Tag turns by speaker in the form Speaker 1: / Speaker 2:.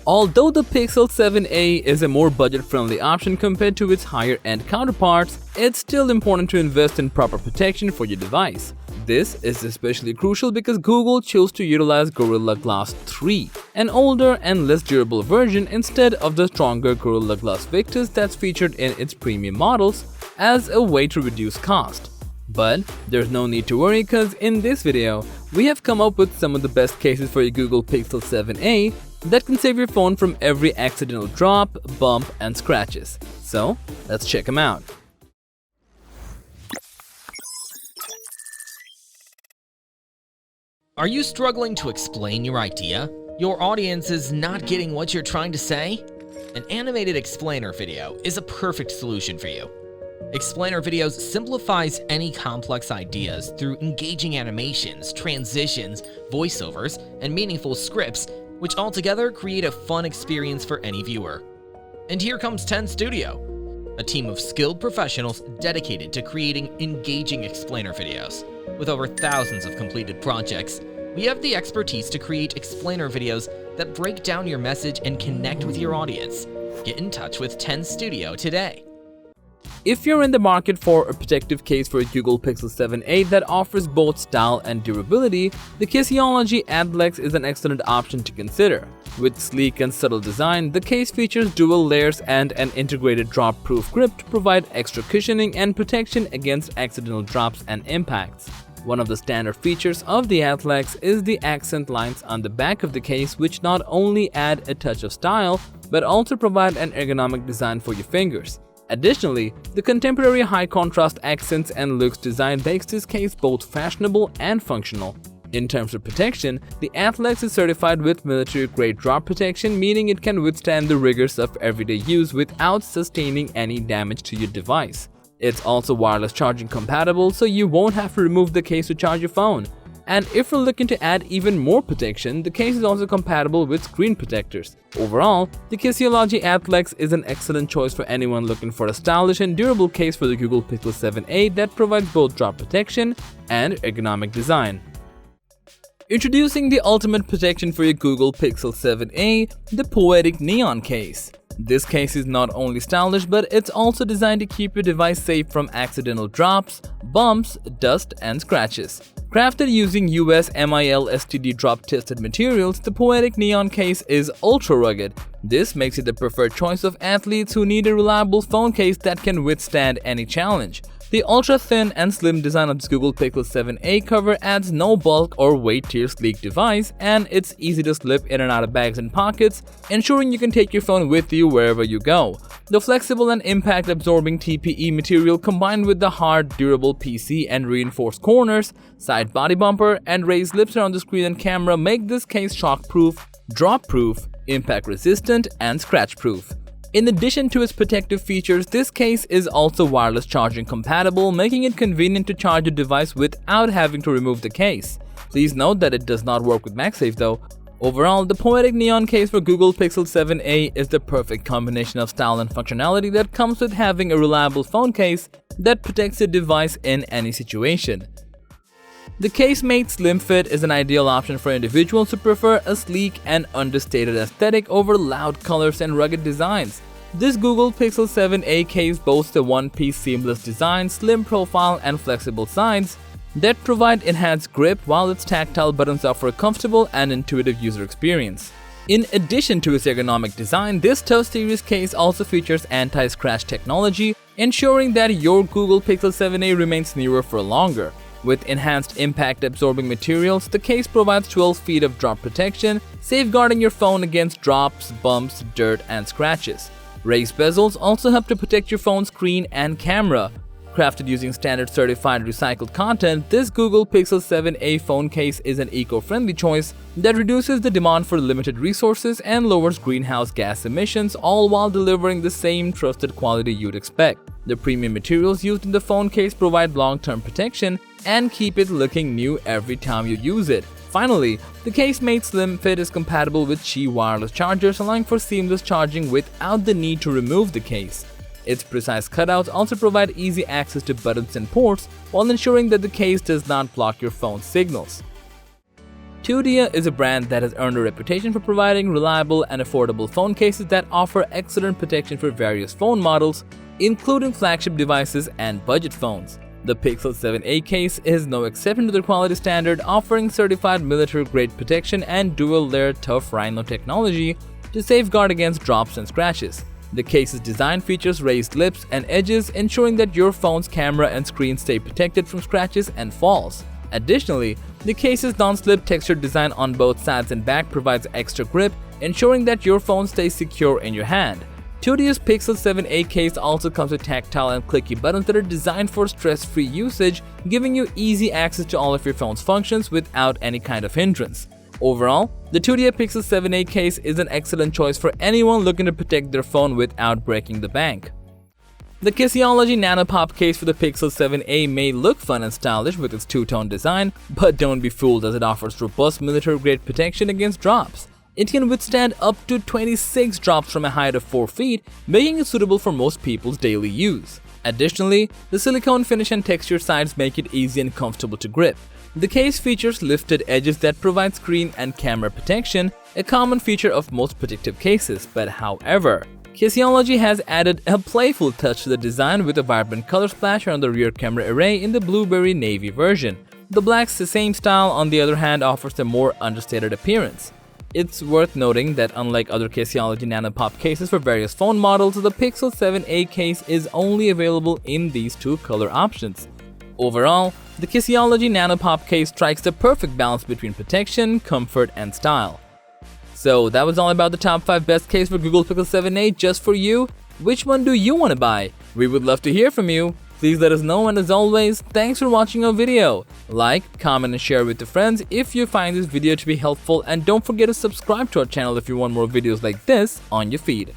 Speaker 1: Although the Pixel 7a is a more budget-friendly option compared to its higher-end counterparts, it's still important to invest in proper protection for your device. This is especially crucial because Google chose to utilize Gorilla Glass 3, an older and less durable version instead of the stronger Gorilla Glass Victus that's featured in its premium models as a way to reduce cost. But there's no need to worry because in this video, we have come up with some of the best cases for your Google Pixel 7a that can save your phone from every accidental drop, bump, and scratches. So, let's check them out.
Speaker 2: Are you struggling to explain your idea? Your audience is not getting what you're trying to say? An animated explainer video is a perfect solution for you. Explainer videos simplifies any complex ideas through engaging animations, transitions, voiceovers, and meaningful scripts, which altogether create a fun experience for any viewer. And here comes 10 Studio, a team of skilled professionals dedicated to creating engaging explainer videos. With over thousands of completed projects, we have the expertise to create explainer videos that break down your message and connect with your audience. Get in touch with 10 Studio today.
Speaker 1: If you're in the market for a protective case for a Google Pixel 7a that offers both style and durability, the Caseology Athlex is an excellent option to consider. With sleek and subtle design, the case features dual layers and an integrated drop-proof grip to provide extra cushioning and protection against accidental drops and impacts. One of the standard features of the Athlex is the accent lines on the back of the case, which not only add a touch of style, but also provide an ergonomic design for your fingers. Additionally, the contemporary high-contrast accents and looks design makes this case both fashionable and functional. In terms of protection, the Athlex is certified with military-grade drop protection, meaning it can withstand the rigors of everyday use without sustaining any damage to your device. It's also wireless charging compatible, so you won't have to remove the case to charge your phone. And if you're looking to add even more protection, the case is also compatible with screen protectors. Overall, the Caseology Athlex is an excellent choice for anyone looking for a stylish and durable case for the Google Pixel 7a that provides both drop protection and ergonomic design. Introducing the ultimate protection for your Google Pixel 7a, the Poetic Neon case. This case is not only stylish, but it's also designed to keep your device safe from accidental drops, bumps, dust, and scratches. Crafted using US MIL STD drop-tested materials, the Poetic Neon case is ultra rugged. This makes it the preferred choice of athletes who need a reliable phone case that can withstand any challenge. The ultra-thin and slim design of this Google Pixel 7a cover adds no bulk or weight to your sleek device, and it's easy to slip in and out of bags and pockets, ensuring you can take your phone with you wherever you go. The flexible and impact-absorbing TPE material combined with the hard, durable PC and reinforced corners, side body bumper, and raised lips around the screen and camera make this case shock-proof, drop-proof, impact-resistant, and scratch-proof. In addition to its protective features, this case is also wireless charging compatible, making it convenient to charge your device without having to remove the case. Please note that it does not work with MagSafe though. Overall, the Poetic Neon case for Google Pixel 7a is the perfect combination of style and functionality that comes with having a reliable phone case that protects your device in any situation. The case-made slim fit is an ideal option for individuals who prefer a sleek and understated aesthetic over loud colors and rugged designs. This Google Pixel 7a case boasts a one-piece seamless design, slim profile, and flexible sides that provide enhanced grip, while its tactile buttons offer a comfortable and intuitive user experience. In addition to its ergonomic design, this Tough Series case also features anti-scratch technology, ensuring that your Google Pixel 7a remains newer for longer. With enhanced impact-absorbing materials, the case provides 12 feet of drop protection, safeguarding your phone against drops, bumps, dirt, and scratches. Raised bezels also help to protect your phone's screen and camera. Crafted using standard certified recycled content, this Google Pixel 7a phone case is an eco-friendly choice that reduces the demand for limited resources and lowers greenhouse gas emissions, all while delivering the same trusted quality you'd expect. The premium materials used in the phone case provide long-term protection and keep it looking new every time you use it. Finally, the case-made slim fit is compatible with Qi wireless chargers, allowing for seamless charging without the need to remove the case. Its precise cutouts also provide easy access to buttons and ports, while ensuring that the case does not block your phone's signals. TUDIA is a brand that has earned a reputation for providing reliable and affordable phone cases that offer excellent protection for various phone models, including flagship devices and budget phones. The Pixel 7a case is no exception to the quality standard, offering certified military-grade protection and dual-layer tough rhino technology to safeguard against drops and scratches. The case's design features raised lips and edges, ensuring that your phone's camera and screen stay protected from scratches and falls. Additionally, the case's non-slip textured design on both sides and back provides extra grip, ensuring that your phone stays secure in your hand. TUDIA's Pixel 7a case also comes with tactile and clicky buttons that are designed for stress-free usage, giving you easy access to all of your phone's functions without any kind of hindrance. Overall, the TUDIA Pixel 7a case is an excellent choice for anyone looking to protect their phone without breaking the bank. The Caseology Nano Pop case for the Pixel 7a may look fun and stylish with its two-tone design, but don't be fooled as it offers robust military-grade protection against drops. It can withstand up to 26 drops from a height of 4 feet, making it suitable for most people's daily use. Additionally, the silicone finish and texture sides make it easy and comfortable to grip. The case features lifted edges that provide screen and camera protection, a common feature of most protective cases, but however, Caseology has added a playful touch to the design with a vibrant color splash on the rear camera array in the blueberry navy version. The black's the same style, on the other hand, offers a more understated appearance. It's worth noting that unlike other Caseology Nano Pop cases for various phone models, the Pixel 7a case is only available in these two color options. Overall, the Caseology Nano Pop case strikes the perfect balance between protection, comfort, and style. So that was all about the top 5 best case for Google Pixel 7a just for you. Which one do you want to buy? We would love to hear from you. Please let us know, and as always, thanks for watching our video. Like, comment and share with your friends if you find this video to be helpful, and don't forget to subscribe to our channel if you want more videos like this on your feed.